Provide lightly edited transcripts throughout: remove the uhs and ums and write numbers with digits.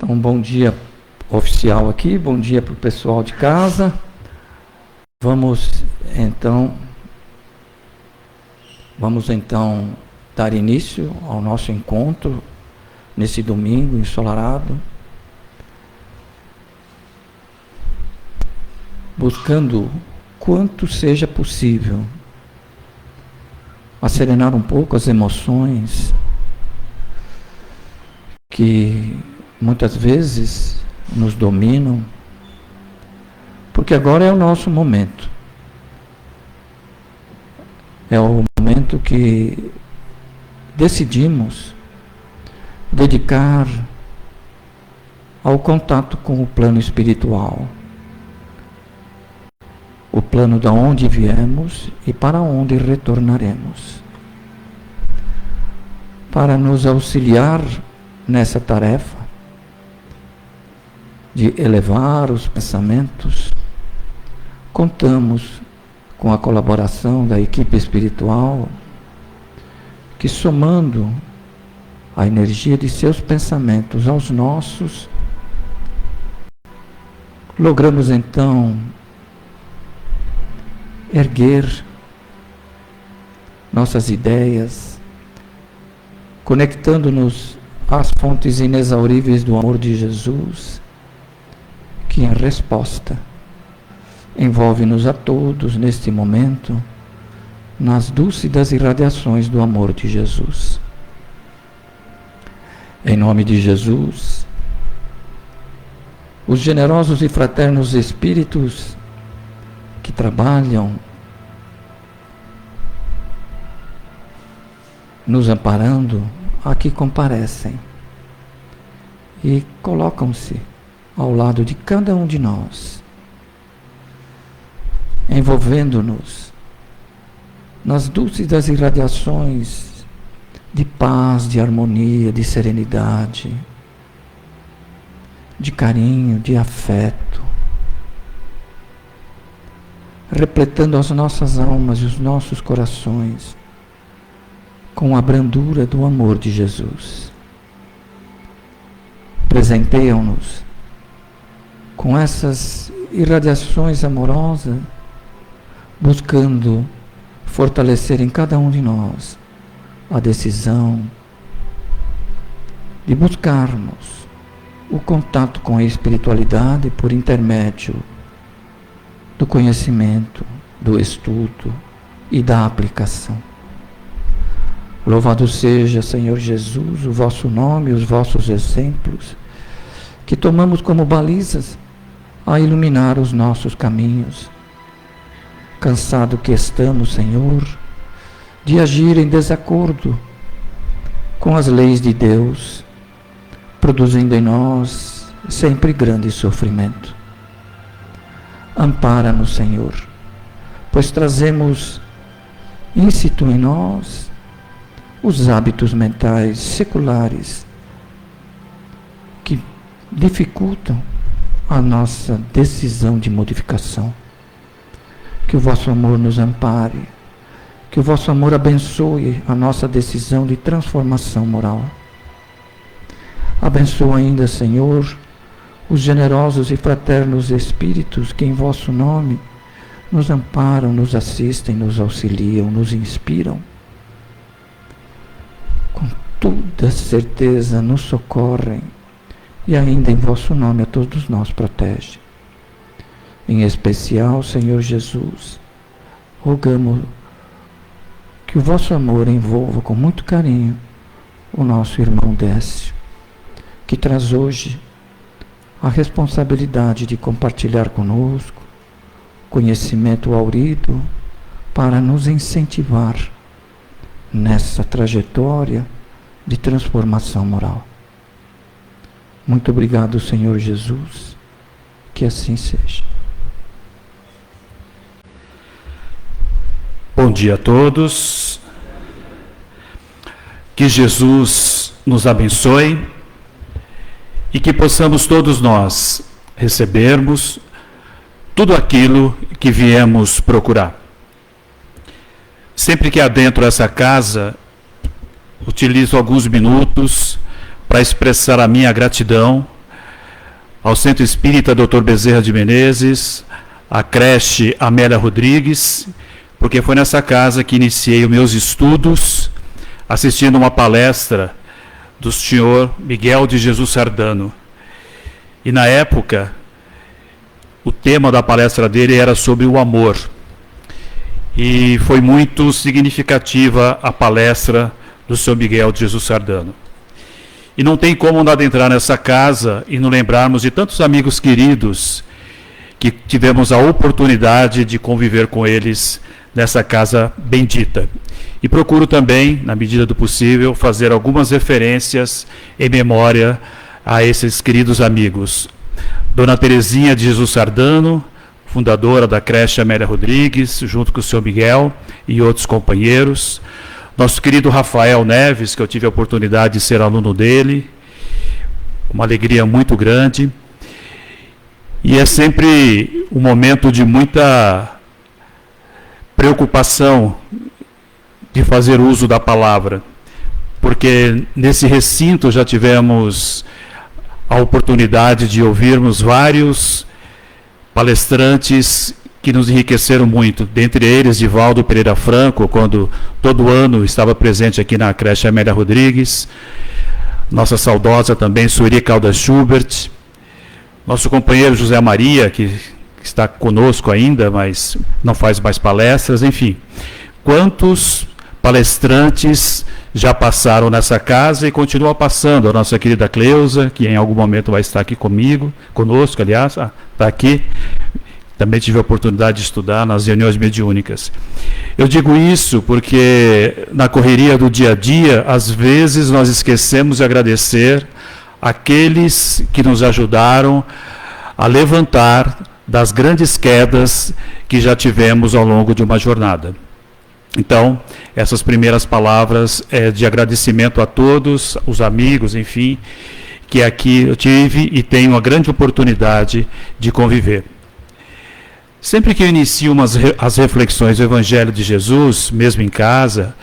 Então, bom dia oficial aqui, bom dia para o pessoal de casa. Vamos então dar início ao nosso encontro nesse domingo ensolarado, buscando quanto seja possível acerenar um pouco as emoções que muitas vezes nos dominam, porque agora é o nosso momento. É o momento que decidimos dedicar ao contato com o plano espiritual, o plano de onde viemos e para onde retornaremos, para nos auxiliar nessa tarefa de elevar os pensamentos. Contamos com a colaboração da equipe espiritual, que somando a energia de seus pensamentos aos nossos, logramos então erguer nossas ideias, conectando-nos às fontes inexauríveis do amor de Jesus, que em resposta envolve-nos a todos neste momento nas dúlcidas irradiações do amor de Jesus. Em nome de Jesus, os generosos e fraternos espíritos que trabalham nos amparando, aqui comparecem e colocam-se ao lado de cada um de nós, envolvendo-nos nas dúlcidas irradiações de paz, de harmonia, de serenidade, de carinho, de afeto, repletando as nossas almas e os nossos corações com a brandura do amor de Jesus. Presenteiam-nos com essas irradiações amorosas, buscando fortalecer em cada um de nós a decisão de buscarmos o contato com a espiritualidade por intermédio do conhecimento, do estudo e da aplicação. Louvado seja, Senhor Jesus, o vosso nome e os vossos exemplos, que tomamos como balizas a iluminar os nossos caminhos. Cansado que estamos, Senhor, de agir em desacordo com as leis de Deus, produzindo em nós sempre grande sofrimento. Ampara-nos, Senhor, pois trazemos íncito em nós os hábitos mentais seculares que dificultam a nossa decisão de modificação. Que o vosso amor nos ampare, que o vosso amor abençoe a nossa decisão de transformação moral. Abençoa ainda, Senhor, os generosos e fraternos espíritos que em vosso nome nos amparam, nos assistem, nos auxiliam, nos inspiram. Com toda certeza nos socorrem e ainda em vosso nome a todos nós protege. Em especial, Senhor Jesus, rogamos que o vosso amor envolva com muito carinho o nosso irmão Décio, que traz hoje a responsabilidade de compartilhar conosco conhecimento aurido para nos incentivar nessa trajetória de transformação moral. Muito obrigado, Senhor Jesus, que assim seja. Bom dia a todos. Que Jesus nos abençoe e que possamos todos nós recebermos tudo aquilo que viemos procurar. Sempre que adentro essa casa, utilizo alguns minutos para expressar a minha gratidão ao Centro Espírita Dr. Bezerra de Menezes, à creche Amélia Rodrigues, porque foi nessa casa que iniciei os meus estudos, assistindo uma palestra do senhor Miguel de Jesus Sardano. E na época, o tema da palestra dele era sobre o amor. E foi muito significativa a palestra do senhor Miguel de Jesus Sardano. E não tem como não adentrar nessa casa e não lembrarmos de tantos amigos queridos que tivemos a oportunidade de conviver com eles nessa casa bendita. E procuro também, na medida do possível, fazer algumas referências em memória a esses queridos amigos. Dona Terezinha de Jesus Sardano, fundadora da creche Amélia Rodrigues, junto com o senhor Miguel e outros companheiros. Nosso querido Rafael Neves, que eu tive a oportunidade de ser aluno dele, uma alegria muito grande. E é sempre um momento de muita preocupação de fazer uso da palavra, porque nesse recinto já tivemos a oportunidade de ouvirmos vários palestrantes que nos enriqueceram muito, dentre eles Divaldo Pereira Franco, quando todo ano estava presente aqui na creche Amélia Rodrigues, nossa saudosa também Sueli Caldas Schubert, nosso companheiro José Maria, que está conosco ainda, mas não faz mais palestras, enfim. Quantos palestrantes já passaram nessa casa e continua passando? A nossa querida Cleusa, que em algum momento vai estar aqui conosco, aliás, está aqui. Também tive a oportunidade de estudar nas reuniões mediúnicas. Eu digo isso porque na correria do dia a dia, às vezes nós esquecemos de agradecer aqueles que nos ajudaram a levantar das grandes quedas que já tivemos ao longo de uma jornada. Então, essas primeiras palavras de agradecimento a todos, os amigos, enfim, que aqui eu tive e tenho a grande oportunidade de conviver. Sempre que eu inicio as reflexões do Evangelho de Jesus, mesmo em casa,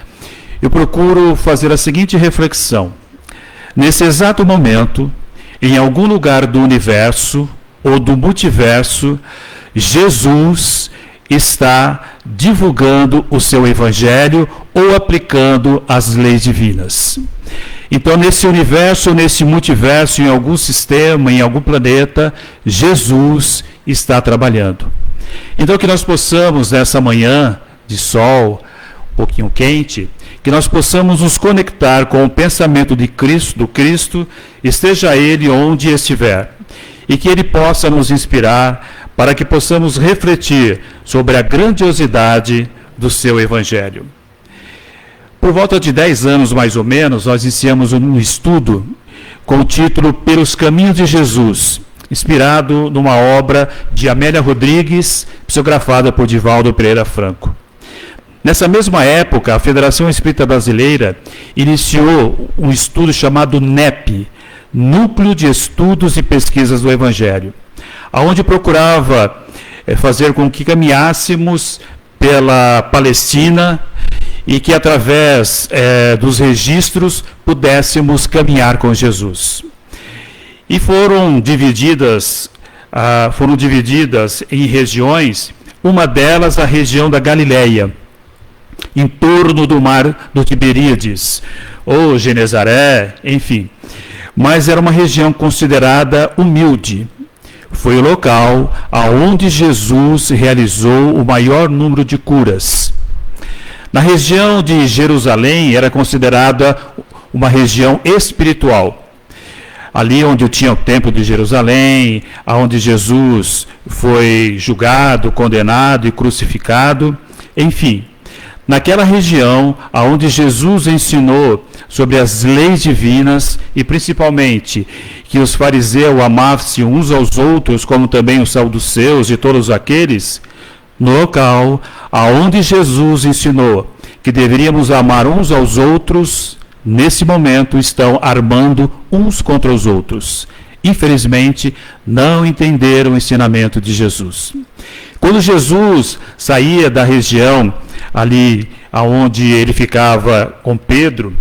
eu procuro fazer a seguinte reflexão. Nesse exato momento, em algum lugar do universo ou do multiverso, Jesus está divulgando o seu Evangelho ou aplicando as leis divinas. Então, nesse universo ou nesse multiverso, em algum sistema, em algum planeta, Jesus está trabalhando. Então, que nós possamos, nessa manhã de sol, um pouquinho quente, que nós possamos nos conectar com o pensamento de Cristo, do Cristo, esteja Ele onde estiver, e que Ele possa nos inspirar para que possamos refletir sobre a grandiosidade do seu Evangelho. Por volta de 10 anos, mais ou menos, nós iniciamos um estudo com o título Pelos Caminhos de Jesus, inspirado numa obra de Amélia Rodrigues, psicografada por Divaldo Pereira Franco. Nessa mesma época, a Federação Espírita Brasileira iniciou um estudo chamado NEP, Núcleo de Estudos e Pesquisas do Evangelho, onde procurava fazer com que caminhássemos pela Palestina e que, através dos registros, pudéssemos caminhar com Jesus. E foram divididas em regiões, uma delas a região da Galileia, em torno do mar do Tiberíades, ou Genezaré, enfim. Mas era uma região considerada humilde. Foi o local aonde Jesus realizou o maior número de curas. Na região de Jerusalém era considerada uma região espiritual. Ali onde tinha o Templo de Jerusalém, onde Jesus foi julgado, condenado e crucificado, enfim. Naquela região onde Jesus ensinou sobre as leis divinas e principalmente que os fariseus amassem uns aos outros, como também os saduceus e todos aqueles, no local aonde Jesus ensinou que deveríamos amar uns aos outros, nesse momento estão armando uns contra os outros. Infelizmente, não entenderam o ensinamento de Jesus. Quando Jesus saía da região ali onde ele ficava com Pedro,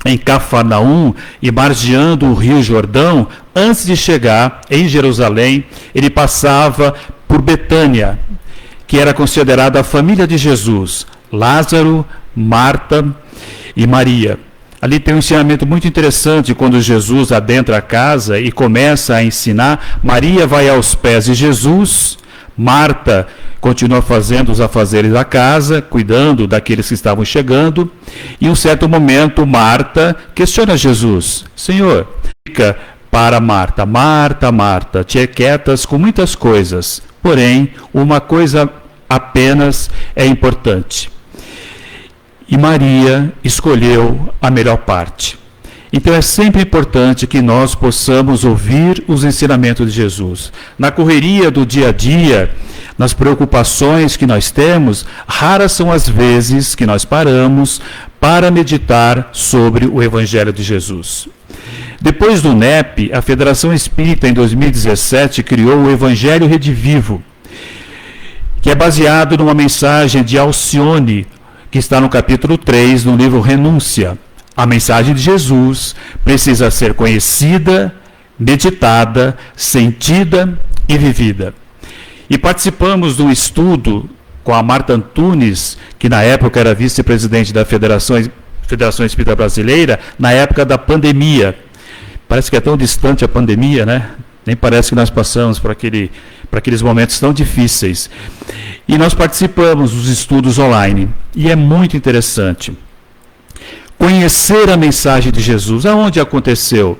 em Cafarnaum e margeando o rio Jordão, antes de chegar em Jerusalém, ele passava por Betânia, que era considerada a família de Jesus, Lázaro, Marta e Maria. Ali tem um ensinamento muito interessante quando Jesus adentra a casa e começa a ensinar. Maria vai aos pés de Jesus, Marta continua fazendo os afazeres da casa, cuidando daqueles que estavam chegando, e em um certo momento Marta questiona Jesus: Senhor, fica para Marta, Marta, Marta, te quietas com muitas coisas, porém uma coisa apenas é importante. E Maria escolheu a melhor parte. Então é sempre importante que nós possamos ouvir os ensinamentos de Jesus. Na correria do dia a dia, nas preocupações que nós temos, raras são as vezes que nós paramos para meditar sobre o Evangelho de Jesus. Depois do NEP, a Federação Espírita, em 2017, criou o Evangelho Redivivo, que é baseado numa mensagem de Alcione, que está no capítulo 3, no livro Renúncia. A mensagem de Jesus precisa ser conhecida, meditada, sentida e vivida. E participamos de um estudo com a Marta Antunes, que na época era vice-presidente da Federação Espírita Brasileira, na época da pandemia. Parece que é tão distante a pandemia, né? Nem parece que nós passamos por aqueles momentos tão difíceis. E nós participamos dos estudos online. E é muito interessante conhecer a mensagem de Jesus. Aonde aconteceu?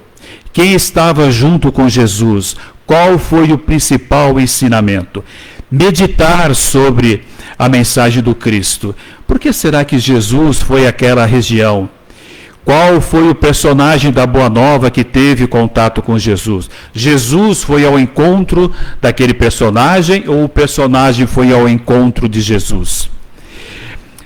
Quem estava junto com Jesus? Qual foi o principal ensinamento? Meditar sobre a mensagem do Cristo. Por que será que Jesus foi àquela região? Qual foi o personagem da Boa Nova que teve contato com Jesus? Jesus foi ao encontro daquele personagem ou o personagem foi ao encontro de Jesus?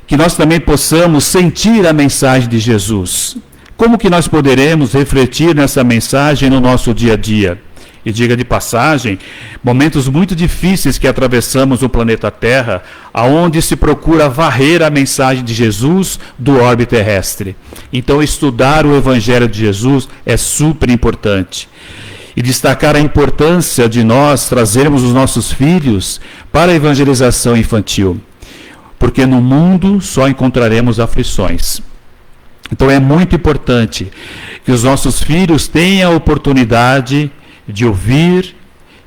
Que nós também possamos sentir a mensagem de Jesus. Como que nós poderemos refletir nessa mensagem no nosso dia a dia? E diga de passagem, momentos muito difíceis que atravessamos o planeta Terra, aonde se procura varrer a mensagem de Jesus do orbe terrestre. Então, estudar o Evangelho de Jesus é super importante. E destacar a importância de nós trazermos os nossos filhos para a evangelização infantil. Porque no mundo só encontraremos aflições. Então, é muito importante que os nossos filhos tenham a oportunidade de ouvir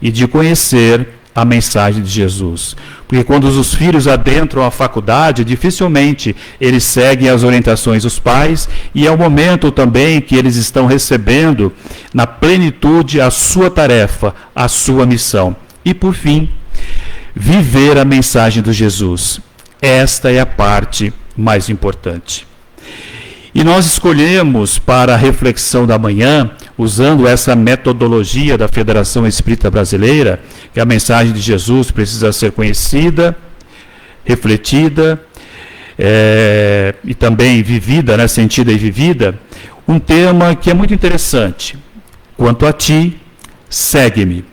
e de conhecer a mensagem de Jesus. Porque quando os filhos adentram a faculdade, dificilmente eles seguem as orientações dos pais, e é o momento também que eles estão recebendo na plenitude a sua tarefa, a sua missão. E por fim, viver a mensagem de Jesus. Esta é a parte mais importante. E nós escolhemos para a reflexão da manhã, usando essa metodologia da Federação Espírita Brasileira, que a mensagem de Jesus precisa ser conhecida, refletida e também vivida, né, sentida e vivida, um tema que é muito interessante. Quanto a ti, segue-me.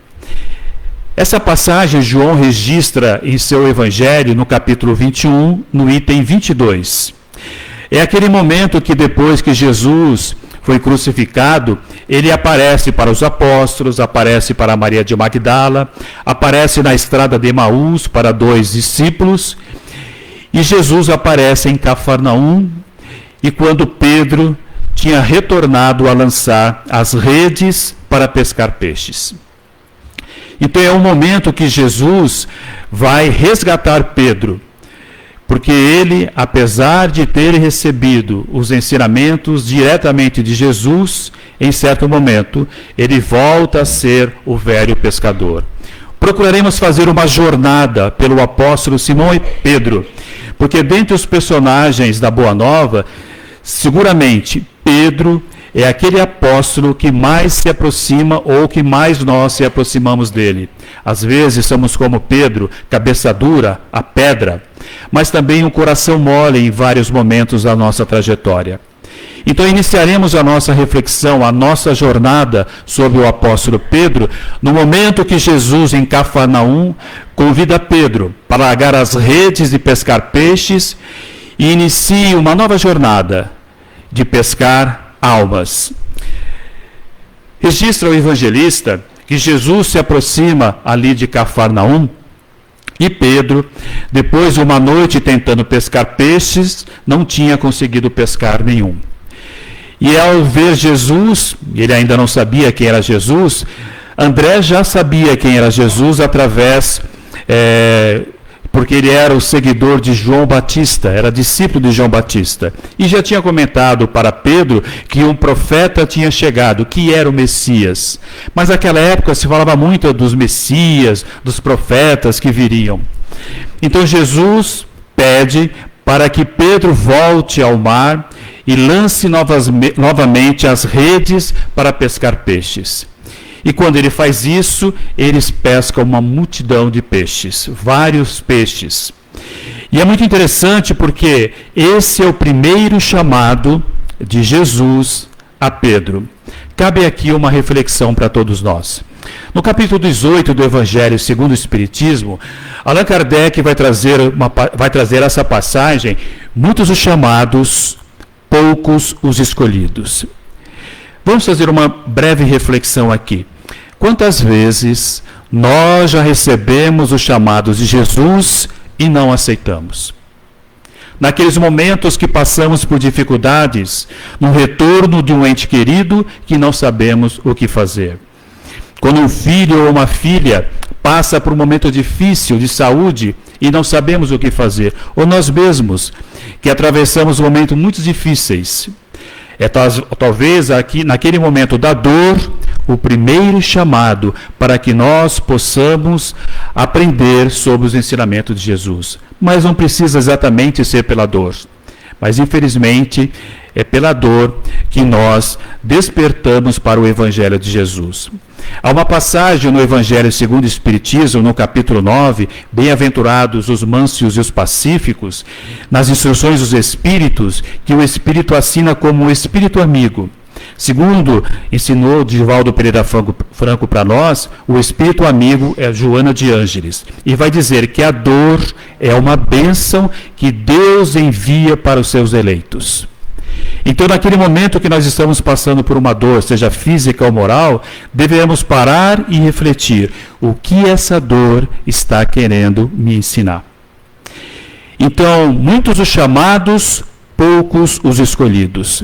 Essa passagem João registra em seu Evangelho, no capítulo 21, no item 22. É aquele momento que depois que Jesus foi crucificado, ele aparece para os apóstolos, aparece para Maria de Magdala, aparece na estrada de Emaús para 2 discípulos, e Jesus aparece em Cafarnaum, e quando Pedro tinha retornado a lançar as redes para pescar peixes. Então é um momento que Jesus vai resgatar Pedro, porque ele, apesar de ter recebido os ensinamentos diretamente de Jesus, em certo momento, ele volta a ser o velho pescador. Procuraremos fazer uma jornada pelo apóstolo Simão e Pedro, porque dentre os personagens da Boa Nova, seguramente Pedro é aquele apóstolo que mais se aproxima ou que mais nós se aproximamos dele. Às vezes somos como Pedro, cabeça dura, a pedra, mas também um coração mole em vários momentos da nossa trajetória. Então iniciaremos a nossa reflexão, a nossa jornada sobre o apóstolo Pedro, no momento que Jesus em Cafarnaum convida Pedro para largar as redes de pescar peixes e inicie uma nova jornada de pescar almas. Registra o evangelista que Jesus se aproxima ali de Cafarnaum e Pedro, depois de uma noite tentando pescar peixes, não tinha conseguido pescar nenhum. E ao ver Jesus, ele ainda não sabia quem era Jesus, André já sabia quem era Jesus através, porque ele era o seguidor de João Batista, era discípulo de João Batista. E já tinha comentado para Pedro que um profeta tinha chegado, que era o Messias. Mas naquela época se falava muito dos Messias, dos profetas que viriam. Então Jesus pede para que Pedro volte ao mar e lance novamente as redes para pescar peixes. E quando ele faz isso, eles pescam uma multidão de peixes, vários peixes. E é muito interessante porque esse é o primeiro chamado de Jesus a Pedro. Cabe aqui uma reflexão para todos nós. No capítulo 18 do Evangelho segundo o Espiritismo, Allan Kardec vai trazer essa passagem: muitos os chamados, poucos os escolhidos. Vamos fazer uma breve reflexão aqui. Quantas vezes nós já recebemos os chamados de Jesus e não aceitamos? Naqueles momentos que passamos por dificuldades, no retorno de um ente querido que não sabemos o que fazer. Quando um filho ou uma filha passa por um momento difícil de saúde e não sabemos o que fazer, ou nós mesmos, que atravessamos momentos muito difíceis. Talvez aqui, naquele momento da dor, o primeiro chamado para que nós possamos aprender sobre os ensinamentos de Jesus. Mas não precisa exatamente ser pela dor. Mas, infelizmente, é pela dor que nós despertamos para o Evangelho de Jesus. Há uma passagem no Evangelho segundo o Espiritismo, no capítulo 9, bem-aventurados os mansos e os pacíficos, nas instruções dos Espíritos, que o Espírito assina como o Espírito amigo. Segundo ensinou Divaldo Pereira Franco para nós, o Espírito amigo é Joana de Ângeles. E vai dizer que a dor é uma bênção que Deus envia para os seus eleitos. Então, naquele momento que nós estamos passando por uma dor, seja física ou moral, devemos parar e refletir: o que essa dor está querendo me ensinar? Então, muitos os chamados, poucos os escolhidos.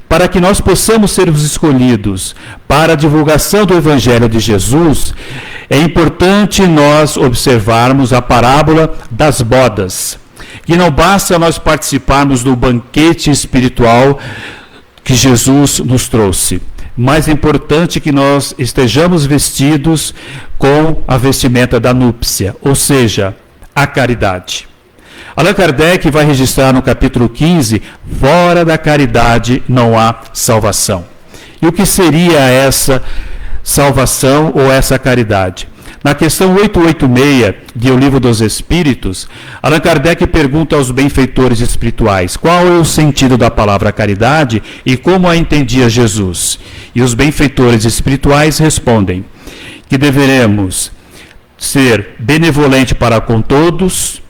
Para que nós possamos ser os escolhidos para a divulgação do Evangelho de Jesus, é importante nós observarmos a parábola das bodas. Que não basta nós participarmos do banquete espiritual que Jesus nos trouxe. Mais importante que nós estejamos vestidos com a vestimenta da núpcia, ou seja, a caridade. Allan Kardec vai registrar no capítulo 15, fora da caridade não há salvação. E o que seria essa salvação ou essa caridade? Na questão 886 de O Livro dos Espíritos, Allan Kardec pergunta aos benfeitores espirituais qual é o sentido da palavra caridade e como a entendia Jesus. E os benfeitores espirituais respondem que deveremos ser benevolente para com todos,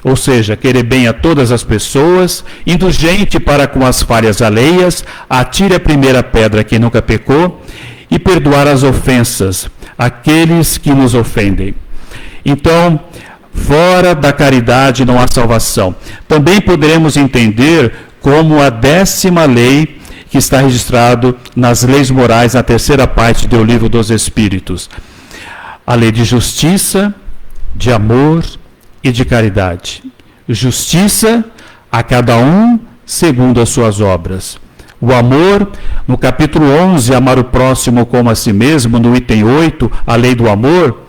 ou seja, querer bem a todas as pessoas, indulgente para com as falhas alheias, atire a primeira pedra quem nunca pecou, e perdoar as ofensas àqueles que nos ofendem. Então, fora da caridade não há salvação. Também poderemos entender como a 10ª lei que está registrado nas leis morais, na terceira parte do Livro dos Espíritos. A lei de justiça, de amor e de caridade. Justiça a cada um segundo as suas obras. O amor, no capítulo 11, amar o próximo como a si mesmo, no item 8, a lei do amor,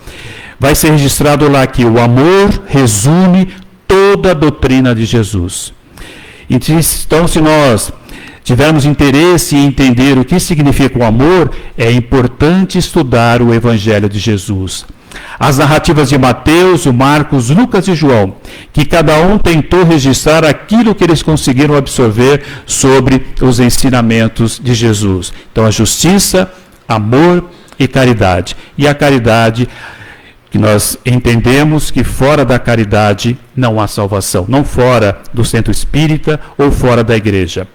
vai ser registrado lá que o amor resume toda a doutrina de Jesus. Então, se nós tivermos interesse em entender o que significa o amor, é importante estudar o Evangelho de Jesus. As narrativas de Mateus, Marcos, Lucas e João, que cada um tentou registrar aquilo que eles conseguiram absorver sobre os ensinamentos de Jesus. Então, a justiça, amor e caridade. E a caridade, que nós entendemos que fora da caridade não há salvação, não fora do centro espírita ou fora da igreja.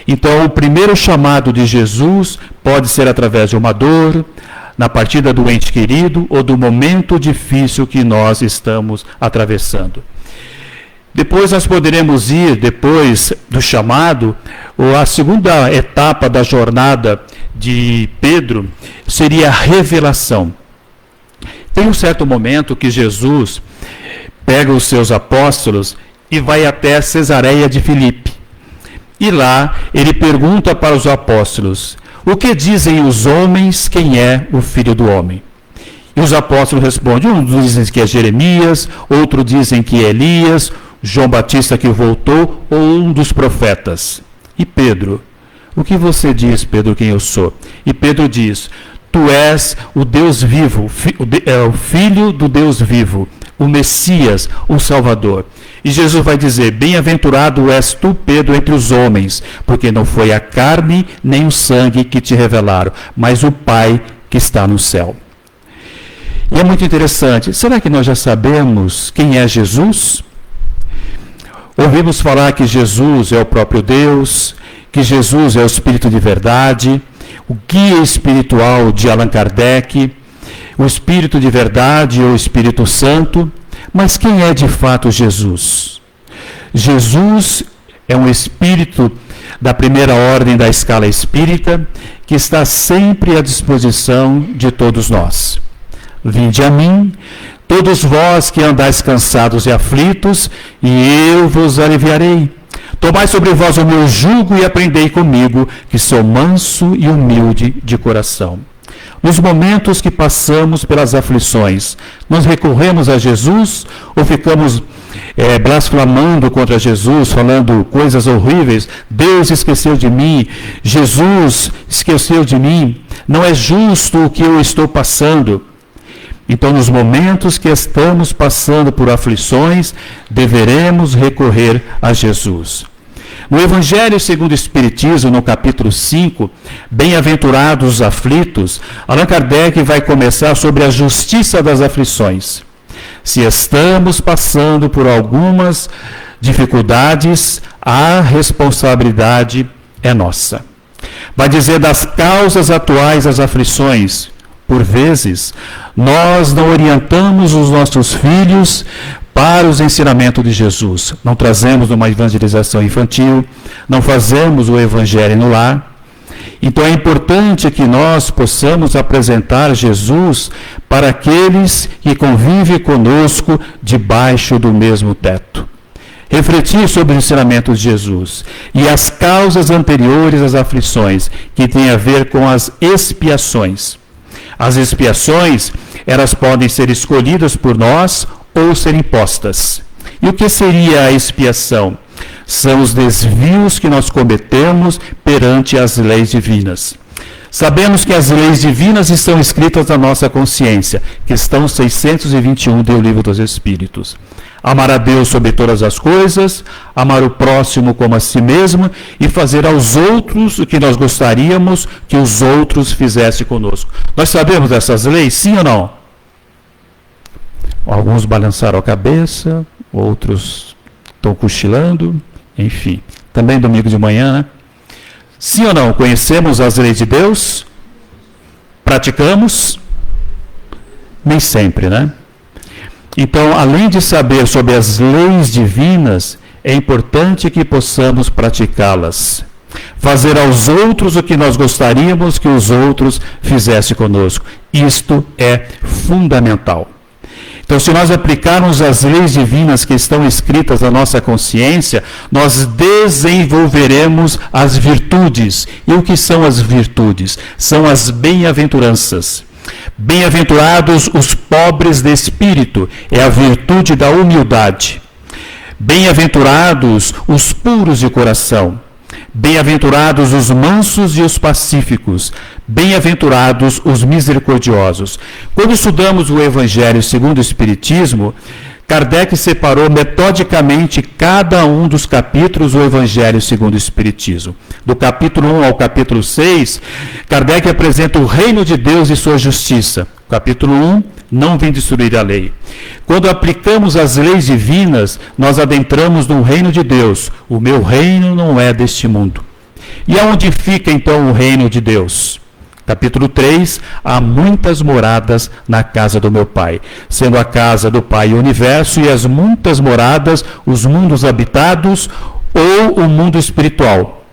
Então, o primeiro chamado de Jesus pode ser através de uma dor, na partida do ente querido ou do momento difícil que nós estamos atravessando. Depois nós poderemos ir, depois do chamado, ou a segunda etapa da jornada de Pedro seria a revelação. Tem um certo momento que Jesus pega os seus apóstolos e vai até Cesareia de Filipe. E lá ele pergunta para os apóstolos: o que dizem os homens quem é o Filho do Homem? E os apóstolos respondem: uns dizem que é Jeremias, outros dizem que é Elias, João Batista que voltou, ou um dos profetas. E Pedro: o que você diz, Pedro, quem eu sou? E Pedro diz: tu és o Deus vivo, o Filho do Deus vivo, o Messias, o Salvador. E Jesus vai dizer: bem-aventurado és tu, Pedro, entre os homens, porque não foi a carne nem o sangue que te revelaram, mas o Pai que está no céu. E é muito interessante, será que nós já sabemos quem é Jesus? Ouvimos falar que Jesus é o próprio Deus, que Jesus é o Espírito de verdade, o guia espiritual de Allan Kardec, o Espírito de verdade ou Espírito Santo. Mas quem é de fato Jesus? Jesus é um espírito da primeira ordem da escala espírita que está sempre à disposição de todos nós. Vinde a mim, todos vós que andais cansados e aflitos, e eu vos aliviarei. Tomai sobre vós o meu jugo e aprendei comigo, que sou manso e humilde de coração. Nos momentos que passamos pelas aflições, nós recorremos a Jesus ou ficamos blasfemando contra Jesus, falando coisas horríveis? Deus esqueceu de mim, Jesus esqueceu de mim, não é justo o que eu estou passando. Então, nos momentos que estamos passando por aflições, deveremos recorrer a Jesus. No Evangelho segundo o Espiritismo, no capítulo 5, Bem-aventurados os aflitos, Allan Kardec vai começar sobre a justiça das aflições. Se estamos passando por algumas dificuldades, a responsabilidade é nossa. Vai dizer das causas atuais das aflições. Por vezes, nós não orientamos os nossos filhos para os ensinamentos de Jesus. Não trazemos uma evangelização infantil, não fazemos o evangelho no lar. Então é importante que nós possamos apresentar Jesus para aqueles que convivem conosco debaixo do mesmo teto. Refletir sobre os ensinamentos de Jesus e as causas anteriores às aflições, que têm a ver com as expiações. As expiações, elas podem ser escolhidas por nós ou ser impostas. E o que seria a expiação? São os desvios que nós cometemos perante as leis divinas. Sabemos que as leis divinas estão escritas na nossa consciência, questão 621 do Livro dos Espíritos. Amar a Deus sobre todas as coisas, amar o próximo como a si mesmo e fazer aos outros o que nós gostaríamos que os outros fizessem conosco. Nós sabemos dessas leis, sim ou não? Alguns balançaram a cabeça, outros estão cochilando, enfim. Também domingo de manhã, né? Sim ou não? Conhecemos as leis de Deus? Praticamos? Nem sempre, né? Então, além de saber sobre as leis divinas, é importante que possamos praticá-las. Fazer aos outros o que nós gostaríamos que os outros fizessem conosco. Isto é fundamental. Então, se nós aplicarmos as leis divinas que estão escritas na nossa consciência, nós desenvolveremos as virtudes. E o que são as virtudes? São as bem-aventuranças. Bem-aventurados os pobres de espírito, é a virtude da humildade. Bem-aventurados os puros de coração. Bem-aventurados os mansos e os pacíficos. Bem-aventurados os misericordiosos. Quando estudamos o Evangelho segundo o Espiritismo, Kardec separou metodicamente cada um dos capítulos do Evangelho segundo o Espiritismo. Do capítulo 1 ao capítulo 6, Kardec apresenta o reino de Deus e sua justiça. Capítulo 1, não vem destruir a lei. Quando aplicamos as leis divinas, nós adentramos no reino de Deus. O meu reino não é deste mundo. E aonde fica então o reino de Deus? Capítulo 3, há muitas moradas na casa do meu Pai, sendo a casa do Pai o universo e as muitas moradas, os mundos habitados ou o mundo espiritual.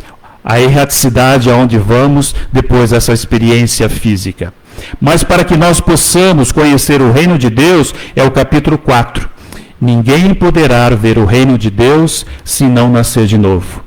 A erraticidade aonde vamos depois dessa experiência física. Mas para que nós possamos conhecer o reino de Deus, é o capítulo 4. Ninguém poderá ver o reino de Deus se não nascer de novo.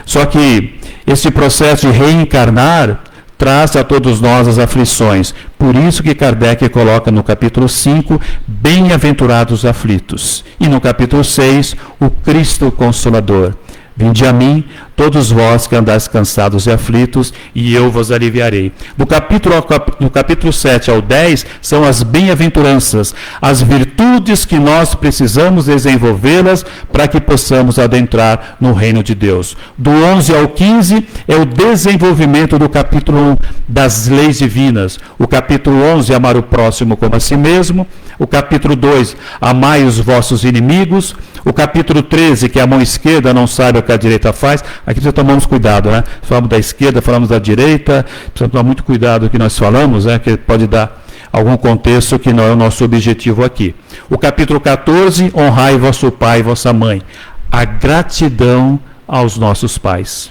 Só que esse processo de reencarnar traz a todos nós as aflições. Por isso que Kardec coloca no capítulo 5, bem-aventurados aflitos. E no capítulo 6, o Cristo Consolador. Vinde a mim, todos vós que andais cansados e aflitos, e eu vos aliviarei. Do capítulo 7 ao 10, são as bem-aventuranças, as virtudes que nós precisamos desenvolvê-las para que possamos adentrar no reino de Deus. Do 11 ao 15 é o desenvolvimento do capítulo 1 das leis divinas. O capítulo 11, amar o próximo como a si mesmo. O capítulo 2, amai os vossos inimigos. O capítulo 13, que a mão esquerda não sabe o que a direita faz. Aqui precisa tomar cuidado, né? Falamos da esquerda, falamos da direita. Precisa tomar muito cuidado com o que nós falamos, né? Que pode dar algum contexto que não é o nosso objetivo aqui. O capítulo 14, honrai vosso pai e vossa mãe. A gratidão aos nossos pais.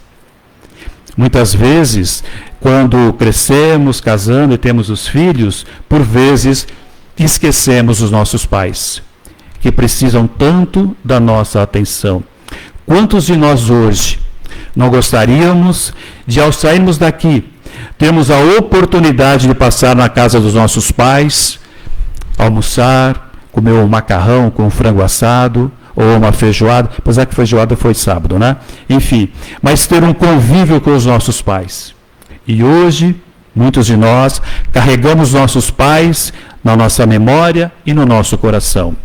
Muitas vezes, quando crescemos, casando e temos os filhos, por vezes esquecemos os nossos pais, que precisam tanto da nossa atenção. Quantos de nós hoje não gostaríamos de, ao sairmos daqui, termos a oportunidade de passar na casa dos nossos pais, almoçar, comer um macarrão com frango assado, ou uma feijoada, apesar que feijoada foi sábado, né? Enfim, mas ter um convívio com os nossos pais. E hoje, muitos de nós carregamos nossos pais na nossa memória e no nosso coração.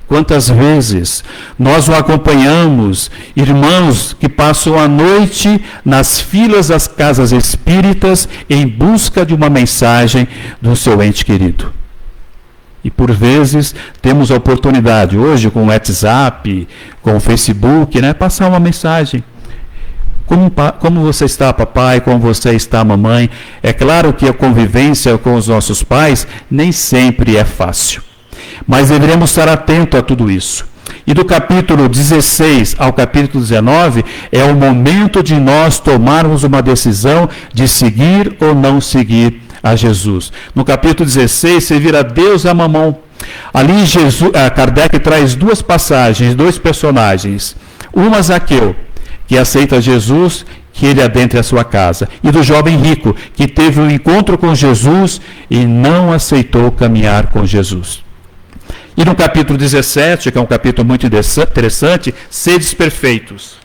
Quantas vezes nós o acompanhamos, irmãos que passam a noite nas filas das casas espíritas em busca de uma mensagem do seu ente querido. E por vezes temos a oportunidade, hoje com o WhatsApp, com o Facebook, né, passar uma mensagem. Como você está, papai? Como você está, mamãe? É claro que a convivência com os nossos pais nem sempre é fácil. Mas deveremos estar atentos a tudo isso. E do capítulo 16 ao capítulo 19 é o momento de nós tomarmos uma decisão de seguir ou não seguir a Jesus. No capítulo 16, você vira Deus a mamão. Ali Kardec traz duas passagens, dois personagens. Uma, Zaqueu, que aceita Jesus, que ele adentre a sua casa. E do jovem rico, que teve um encontro com Jesus e não aceitou caminhar com Jesus. E no capítulo 17, que é um capítulo muito interessante, sedes perfeitos.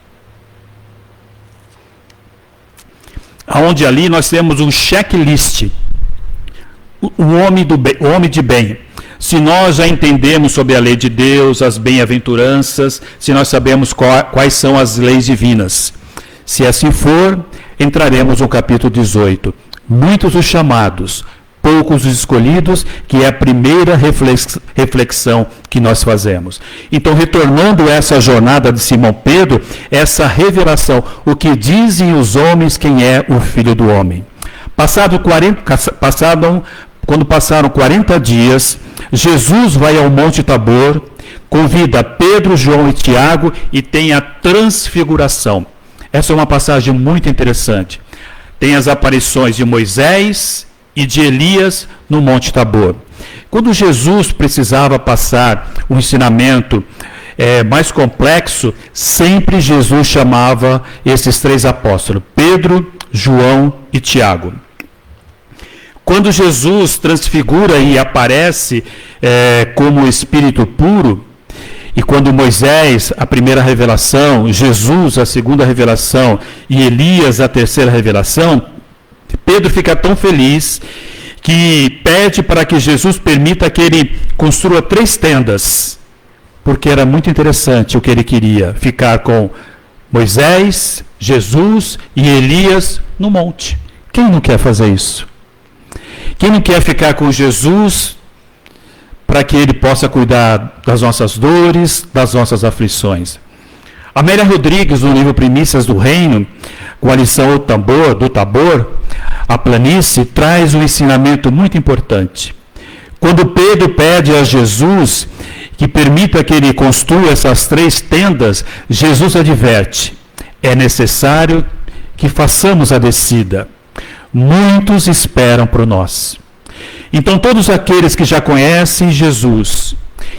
Onde ali nós temos um checklist. O homem de bem. Se nós já entendemos sobre a lei de Deus, as bem-aventuranças, se nós sabemos quais são as leis divinas. Se assim for, entraremos no capítulo 18. Muitos os chamados, poucos os escolhidos, que é a primeira reflexão que nós fazemos. Então, retornando essa jornada de Simão Pedro, essa revelação, o que dizem os homens quem é o Filho do Homem. Quando passaram 40 dias, Jesus vai ao Monte Tabor, convida Pedro, João e Tiago e tem a transfiguração. Essa é uma passagem muito interessante. Tem as aparições de Moisés e de Elias no Monte Tabor. Quando Jesus precisava passar um ensinamento mais complexo, sempre Jesus chamava esses três apóstolos, Pedro, João e Tiago. Quando Jesus transfigura e aparece como Espírito puro, e quando Moisés, a primeira revelação, Jesus, a segunda revelação, e Elias, a terceira revelação, Pedro fica tão feliz que pede para que Jesus permita que ele construa 3 tendas, porque era muito interessante o que ele queria, ficar com Moisés, Jesus e Elias no monte. Quem não quer fazer isso? Quem não quer ficar com Jesus para que ele possa cuidar das nossas dores, das nossas aflições? Amélia Rodrigues, no livro Primícias do Reino, com a lição do Tabor, a planície, traz um ensinamento muito importante. Quando Pedro pede a Jesus que permita que ele construa essas 3 tendas, Jesus adverte: é necessário que façamos a descida. Muitos esperam por nós. Então todos aqueles que já conhecem Jesus,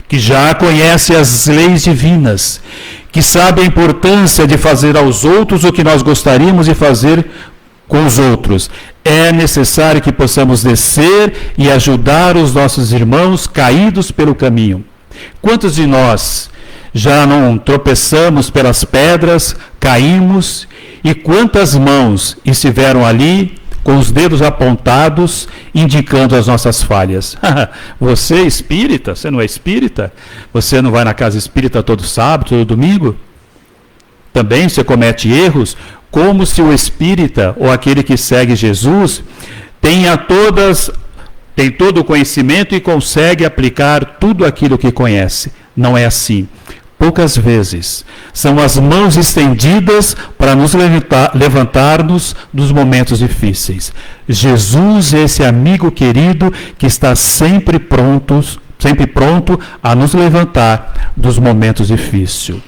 que já conhecem as leis divinas, que sabem a importância de fazer aos outros o que nós gostaríamos de fazer com os outros, é necessário que possamos descer e ajudar os nossos irmãos caídos pelo caminho. Quantos de nós já não tropeçamos pelas pedras, caímos, e quantas mãos estiveram ali com os dedos apontados, indicando as nossas falhas? Você é espírita? Você não é espírita? Você não vai na casa espírita todo sábado, todo domingo? Também você comete erros, como se o espírita ou aquele que segue Jesus tem todo o conhecimento e consegue aplicar tudo aquilo que conhece. Não é assim. Poucas vezes são as mãos estendidas para nos levantar-nos dos momentos difíceis. Jesus é esse amigo querido que está sempre pronto a nos levantar dos momentos difíceis.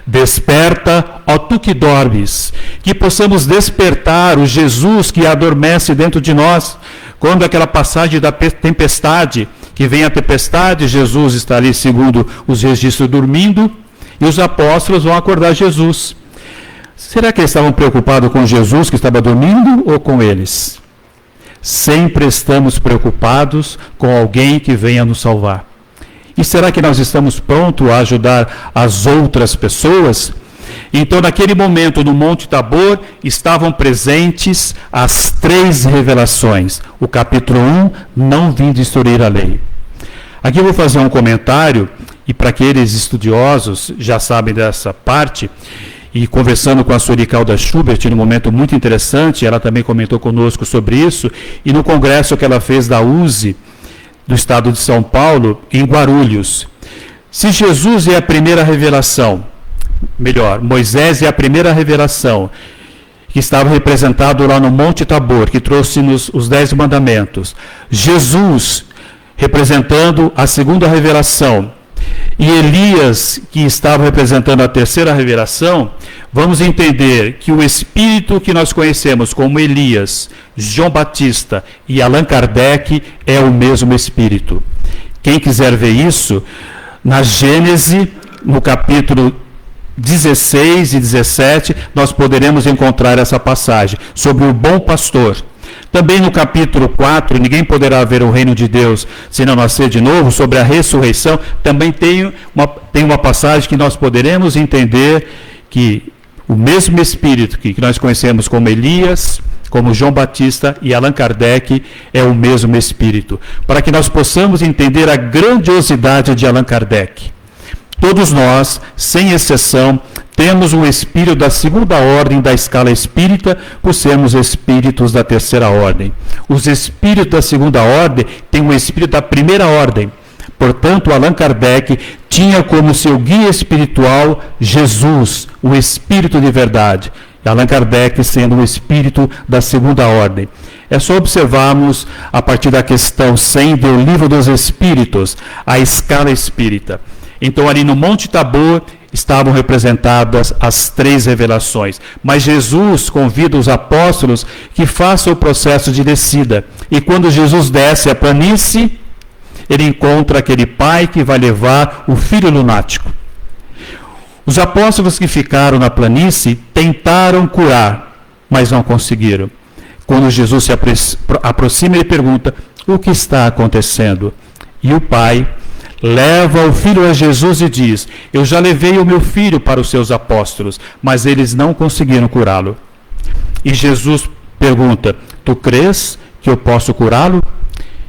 Desperta, ó tu que dormes, que possamos despertar o Jesus que adormece dentro de nós. Quando aquela passagem da tempestade, que vem a tempestade, Jesus está ali, segundo os registros, dormindo, e os apóstolos vão acordar Jesus. Será que eles estavam preocupados com Jesus que estava dormindo ou com eles? Sempre estamos preocupados com alguém que venha nos salvar. E será que nós estamos prontos a ajudar as outras pessoas? Então, naquele momento, no Monte Tabor, estavam presentes as 3 revelações. O capítulo 1, não vim destruir a lei. Aqui eu vou fazer um comentário, e para aqueles estudiosos já sabem dessa parte, e conversando com a Sueli Caldas Schubert, num momento muito interessante, ela também comentou conosco sobre isso, e no congresso que ela fez da USE, do estado de São Paulo, em Guarulhos. Se Jesus é a primeira revelação, Moisés é a primeira revelação, que estava representado lá no Monte Tabor, que trouxe-nos os 10 mandamentos. Jesus, representando a segunda revelação, e Elias, que estava representando a terceira revelação, vamos entender que o Espírito que nós conhecemos como Elias, João Batista e Allan Kardec é o mesmo Espírito. Quem quiser ver isso, na Gênese, no capítulo 16 e 17, nós poderemos encontrar essa passagem sobre o bom pastor. Também no capítulo 4, ninguém poderá ver o reino de Deus se não nascer de novo, sobre a ressurreição, também tem uma passagem que nós poderemos entender que o mesmo Espírito que nós conhecemos como Elias, como João Batista e Allan Kardec, é o mesmo Espírito. Para que nós possamos entender a grandiosidade de Allan Kardec. Todos nós, sem exceção, temos um espírito da segunda ordem da escala espírita, por sermos espíritos da terceira ordem. Os espíritos da segunda ordem têm um espírito da primeira ordem. Portanto, Allan Kardec tinha como seu guia espiritual Jesus, o Espírito de verdade. Allan Kardec sendo um espírito da segunda ordem. É só observarmos, a partir da questão 100 do Livro dos Espíritos, a escala espírita. Então, ali no Monte Tabor, estavam representadas as 3 revelações. Mas Jesus convida os apóstolos que façam o processo de descida. E quando Jesus desce a planície, ele encontra aquele pai que vai levar o filho lunático. Os apóstolos que ficaram na planície tentaram curar, mas não conseguiram. Quando Jesus se aproxima, ele pergunta: o que está acontecendo? E o pai leva o filho a Jesus e diz: eu já levei o meu filho para os seus apóstolos, mas eles não conseguiram curá-lo. E Jesus pergunta: tu crês que eu posso curá-lo?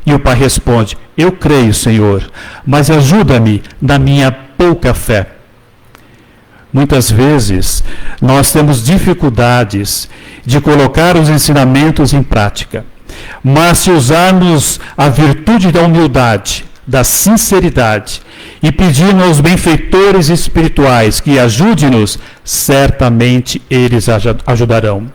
E o pai responde: eu creio, Senhor, mas ajuda-me na minha pouca fé. Muitas vezes nós temos dificuldades de colocar os ensinamentos em prática, mas se usarmos a virtude da humildade, da sinceridade e pedirmos aos benfeitores espirituais que ajude-nos, certamente eles ajudarão.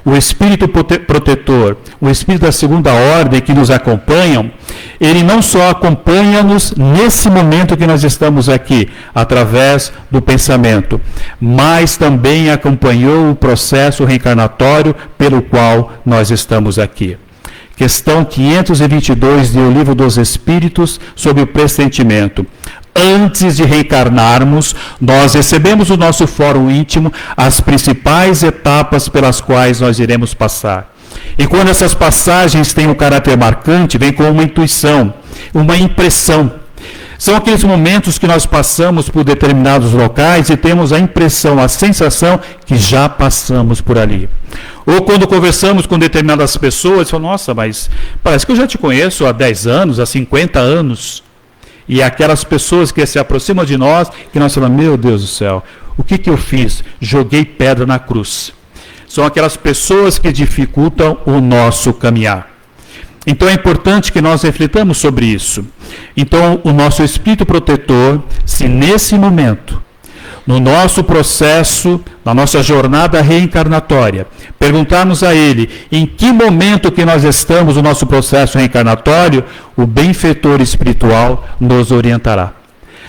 O Espírito protetor, o Espírito da segunda ordem que nos acompanham, ele não só acompanha-nos nesse momento que nós estamos aqui, através do pensamento, mas também acompanhou o processo reencarnatório pelo qual nós estamos aqui. Questão 522 do Livro dos Espíritos, sobre o pressentimento. Antes de reencarnarmos, nós recebemos no nosso fórum íntimo as principais etapas pelas quais nós iremos passar. E quando essas passagens têm um caráter marcante, vem com uma intuição, uma impressão. São aqueles momentos que nós passamos por determinados locais e temos a impressão, a sensação que já passamos por ali. Ou quando conversamos com determinadas pessoas, falam, nossa, mas parece que eu já te conheço há 10 anos, há 50 anos. E aquelas pessoas que se aproximam de nós, que nós falamos, meu Deus do céu, o que eu fiz? Joguei pedra na cruz. São aquelas pessoas que dificultam o nosso caminhar. Então é importante que nós reflitamos sobre isso. Então o nosso Espírito protetor, se nesse momento, no nosso processo, na nossa jornada reencarnatória, perguntarmos a Ele em que momento que nós estamos no nosso processo reencarnatório, o benfeitor espiritual nos orientará.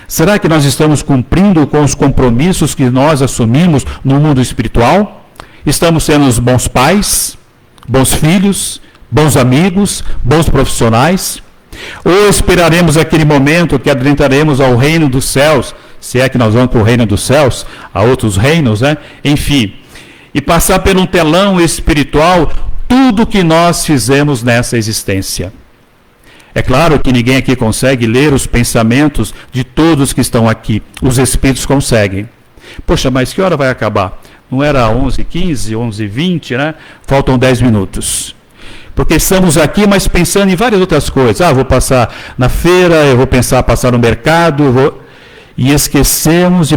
Será que nós estamos cumprindo com os compromissos que nós assumimos no mundo espiritual? Estamos sendo os bons pais, bons filhos, bons amigos, bons profissionais? Ou esperaremos aquele momento que adentraremos ao reino dos céus, se é que nós vamos para o reino dos céus, a outros reinos, né? Enfim, e passar por um telão espiritual tudo que nós fizemos nessa existência. É claro que ninguém aqui consegue ler os pensamentos de todos que estão aqui. Os espíritos conseguem. Poxa, mas que hora vai acabar? Não era 11h15, 11h20, né? Faltam 10 minutos. Porque estamos aqui, mas pensando em várias outras coisas. Eu vou passar na feira, eu vou passar no mercado, e esquecemos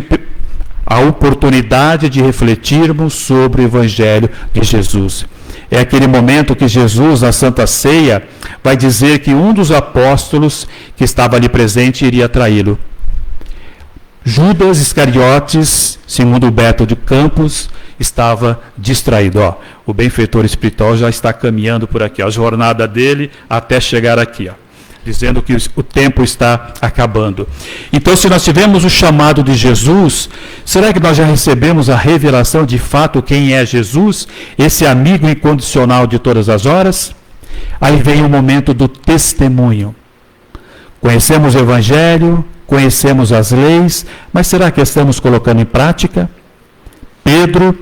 a oportunidade de refletirmos sobre o Evangelho de Jesus. É aquele momento que Jesus, na Santa Ceia, vai dizer que um dos apóstolos que estava ali presente iria traí-lo. Judas Iscariotes, segundo Beto de Campos, estava distraído. O benfeitor espiritual já está caminhando por aqui, a jornada dele até chegar aqui, dizendo que o tempo está acabando. Então, se nós tivermos o chamado de Jesus, será que nós já recebemos a revelação de fato quem é Jesus, esse amigo incondicional de todas as horas? Aí vem o momento do testemunho. Conhecemos o Evangelho, conhecemos as leis, mas será que estamos colocando em prática? Pedro,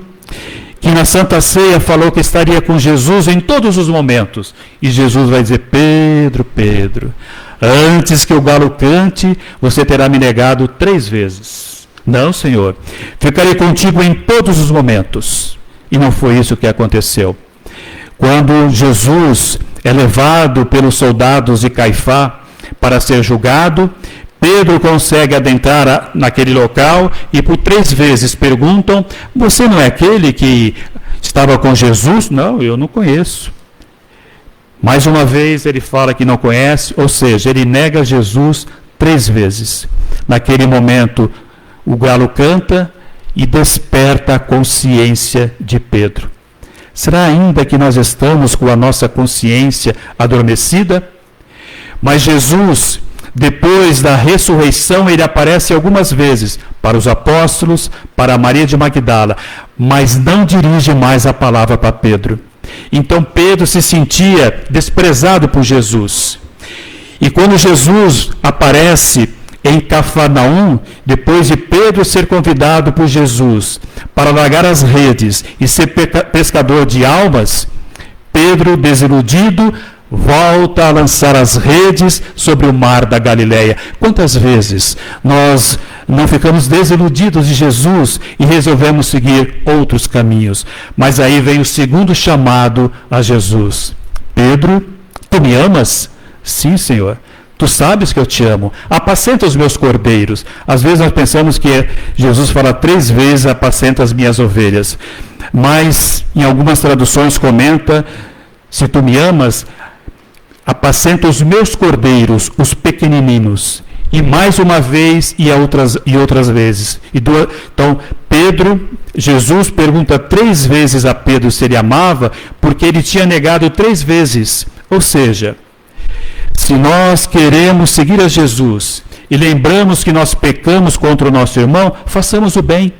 que na Santa Ceia falou que estaria com Jesus em todos os momentos. E Jesus vai dizer, Pedro, Pedro, antes que o galo cante, você terá me negado 3 vezes. Não, Senhor, ficarei contigo em todos os momentos. E não foi isso que aconteceu. Quando Jesus é levado pelos soldados de Caifás para ser julgado, Pedro consegue adentrar naquele local e por 3 vezes perguntam, você não é aquele que estava com Jesus? Não, eu não conheço. Mais uma vez ele fala que não conhece, ou seja, ele nega Jesus 3 vezes. Naquele momento o galo canta e desperta a consciência de Pedro. Será ainda que nós estamos com a nossa consciência adormecida? Mas Jesus, depois da ressurreição, ele aparece algumas vezes para os apóstolos, para Maria de Magdala, mas não dirige mais a palavra para Pedro. Então Pedro se sentia desprezado por Jesus. E quando Jesus aparece em Cafarnaum, depois de Pedro ser convidado por Jesus para largar as redes e ser pescador de almas, Pedro, desiludido, volta a lançar as redes sobre o mar da Galileia. Quantas vezes nós não ficamos desiludidos de Jesus e resolvemos seguir outros caminhos? Mas aí vem o segundo chamado a Jesus. Pedro, tu me amas? Sim, Senhor. Tu sabes que eu te amo. Apacenta os meus cordeiros. Às vezes nós pensamos que Jesus fala 3 vezes, apacenta as minhas ovelhas. Mas em algumas traduções comenta, se tu me amas, apacenta os meus cordeiros, os pequenininhos. E mais uma vez e outras vezes. Então, Jesus pergunta 3 vezes a Pedro se ele amava, porque ele tinha negado 3 vezes. Ou seja, se nós queremos seguir a Jesus e lembramos que nós pecamos contra o nosso irmão, façamos o bem.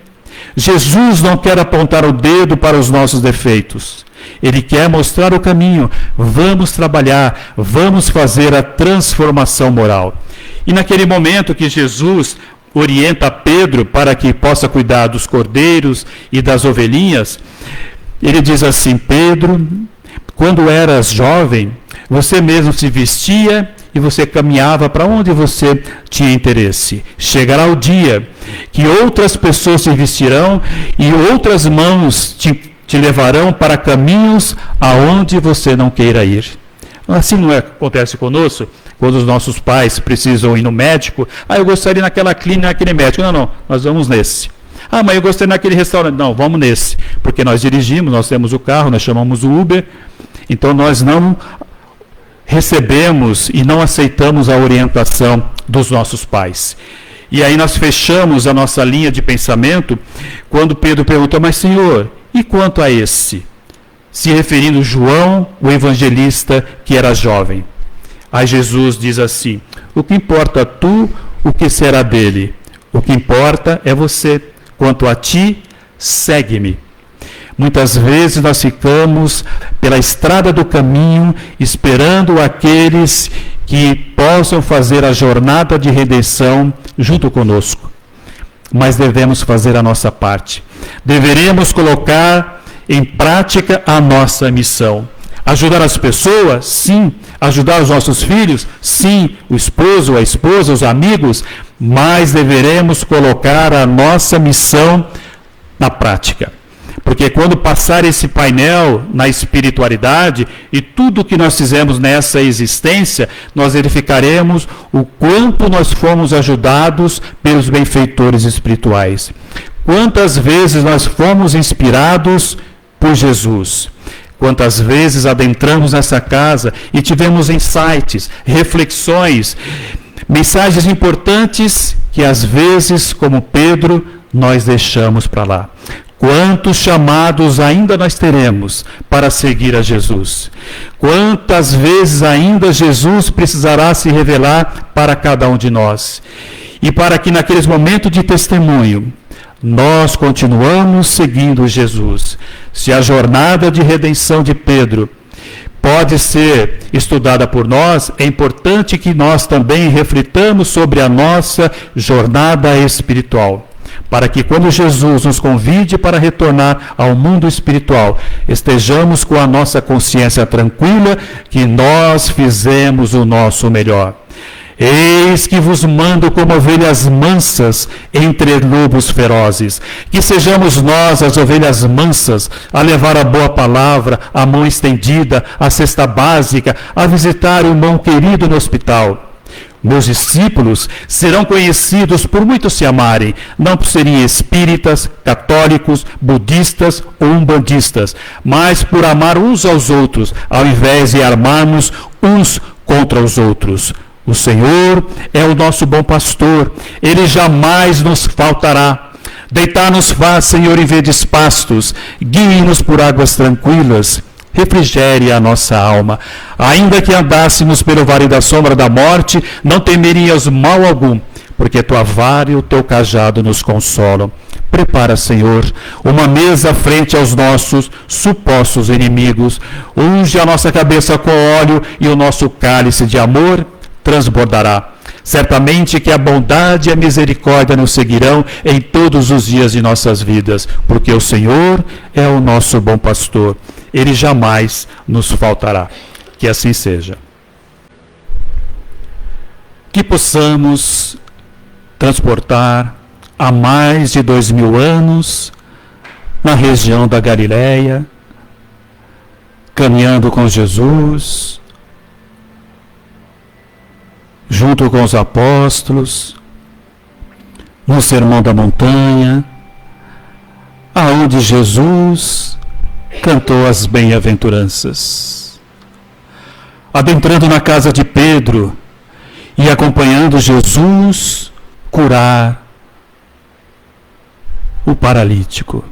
Jesus não quer apontar o dedo para os nossos defeitos. Ele quer mostrar o caminho. Vamos trabalhar, vamos fazer a transformação moral. E naquele momento que Jesus orienta Pedro para que possa cuidar dos cordeiros e das ovelhinhas, ele diz assim: Pedro, quando eras jovem, você mesmo se vestia e você caminhava para onde você tinha interesse. Chegará o dia que outras pessoas se vestirão e outras mãos te levarão para caminhos aonde você não queira ir. Assim não acontece conosco? Quando os nossos pais precisam ir no médico, eu gostaria naquela clínica, naquele médico. Não, nós vamos nesse. Mas eu gostaria naquele restaurante. Não, vamos nesse. Porque nós dirigimos, nós temos o carro, nós chamamos o Uber. Então nós não recebemos e não aceitamos a orientação dos nossos pais. E aí nós fechamos a nossa linha de pensamento quando Pedro perguntou: mas Senhor, e quanto a esse? Se referindo a João, o evangelista que era jovem. Aí Jesus diz assim: o que importa tu, o que será dele? O que importa é você. Quanto a ti, segue-me. Muitas vezes nós ficamos pela estrada do caminho esperando aqueles que possam fazer a jornada de redenção junto conosco. Mas devemos fazer a nossa parte. Deveremos colocar em prática a nossa missão. Ajudar as pessoas? Sim. Ajudar os nossos filhos? Sim. O esposo, a esposa, os amigos? Mas deveremos colocar a nossa missão na prática. Porque quando passar esse painel na espiritualidade e tudo que nós fizemos nessa existência, nós verificaremos o quanto nós fomos ajudados pelos benfeitores espirituais. Quantas vezes nós fomos inspirados por Jesus. Quantas vezes adentramos nessa casa e tivemos insights, reflexões, mensagens importantes que às vezes, como Pedro, nós deixamos para lá. Quantos chamados ainda nós teremos para seguir a Jesus? Quantas vezes ainda Jesus precisará se revelar para cada um de nós? E para que naqueles momentos de testemunho, nós continuamos seguindo Jesus. Se a jornada de redenção de Pedro pode ser estudada por nós, é importante que nós também reflitamos sobre a nossa jornada espiritual, para que quando Jesus nos convide para retornar ao mundo espiritual, estejamos com a nossa consciência tranquila que nós fizemos o nosso melhor. Eis que vos mando como ovelhas mansas entre lobos ferozes. Que sejamos nós, as ovelhas mansas, a levar a boa palavra, a mão estendida, a cesta básica, a visitar o irmão querido no hospital. Meus discípulos serão conhecidos por muitos se amarem, não por serem espíritas, católicos, budistas ou umbandistas, mas por amar uns aos outros, ao invés de armarmos uns contra os outros. O Senhor é o nosso bom pastor, Ele jamais nos faltará. Deitar-nos faz, Senhor, em verdes pastos, guie-nos por águas tranquilas, refrigere a nossa alma. Ainda que andássemos pelo vale da sombra da morte, não temeríamos mal algum, porque tua vara e o teu cajado nos consolam. Prepara, Senhor, uma mesa frente aos nossos supostos inimigos. Unge a nossa cabeça com óleo e o nosso cálice de amor transbordará. Certamente que a bondade e a misericórdia nos seguirão em todos os dias de nossas vidas, porque o Senhor é o nosso bom pastor. Ele jamais nos faltará. Que assim seja. Que possamos transportar há mais de 2000 anos na região da Galileia, caminhando com Jesus, junto com os apóstolos, no Sermão da Montanha, aonde Jesus cantou as bem-aventuranças. adentrando na casa de Pedro e acompanhando Jesus curar o paralítico,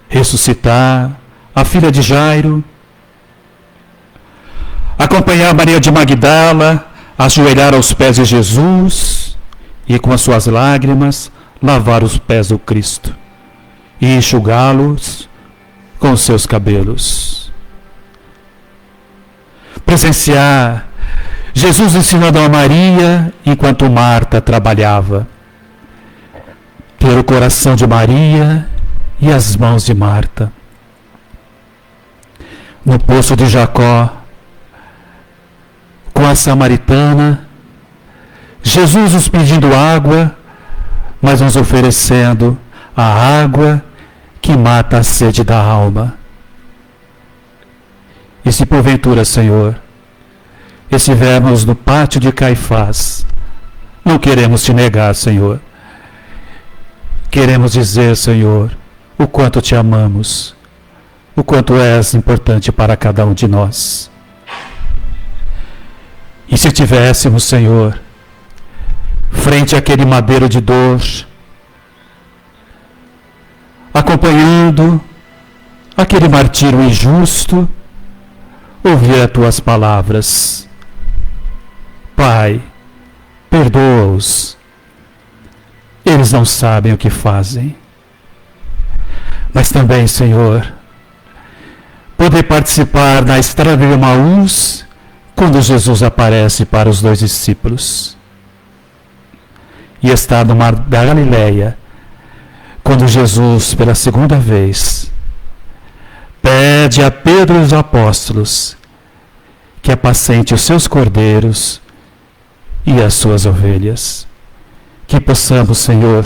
ressuscitar a filha de Jairo, acompanhar Maria de Magdala, ajoelhar aos pés de Jesus e com as suas lágrimas lavar os pés do Cristo e enxugá-los com os seus cabelos. Presenciar Jesus ensinando a Maria enquanto Marta trabalhava. Ter o coração de Maria e as mãos de Marta. No poço de Jacó, com a samaritana, Jesus nos pedindo água, mas nos oferecendo a água que mata a sede da alma. E se porventura, Senhor, estivermos no pátio de Caifás, não queremos te negar, Senhor. Queremos dizer, Senhor, o quanto te amamos, o quanto és importante para cada um de nós. E se tivéssemos, Senhor, frente àquele madeiro de dor, acompanhando aquele martírio injusto, ouvir as tuas palavras: Pai, perdoa-os, eles não sabem o que fazem. Mas também, Senhor, poder participar na estrada de Emaús, quando Jesus aparece para os 2 discípulos, e está no mar da Galileia, quando Jesus, pela segunda vez, pede a Pedro e os apóstolos que apacente os seus cordeiros e as suas ovelhas. Que possamos, Senhor,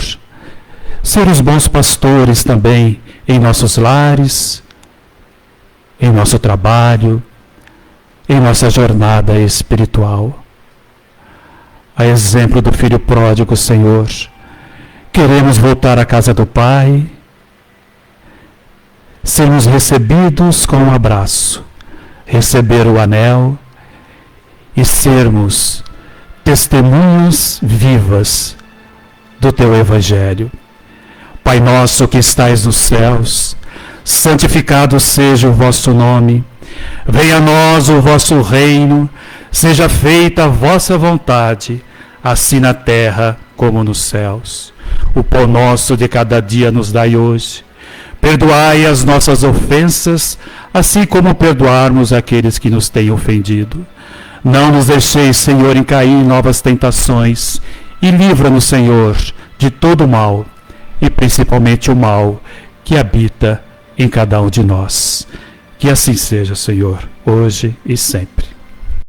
ser os bons pastores também em nossos lares, em nosso trabalho, em nossa jornada espiritual. A exemplo do filho pródigo, Senhor, queremos voltar à casa do Pai, sermos recebidos com um abraço, receber o anel e sermos testemunhas vivas do Teu Evangelho. Pai nosso que estais nos céus, santificado seja o vosso nome. Venha a nós o vosso reino, seja feita a vossa vontade, assim na terra como nos céus. O pão nosso de cada dia nos dai hoje. Perdoai as nossas ofensas, assim como perdoarmos aqueles que nos têm ofendido. Não nos deixeis, Senhor, em cair em novas tentações, e livra-nos, Senhor, de todo o mal, e principalmente o mal que habita em cada um de nós. Que assim seja, Senhor, hoje e sempre.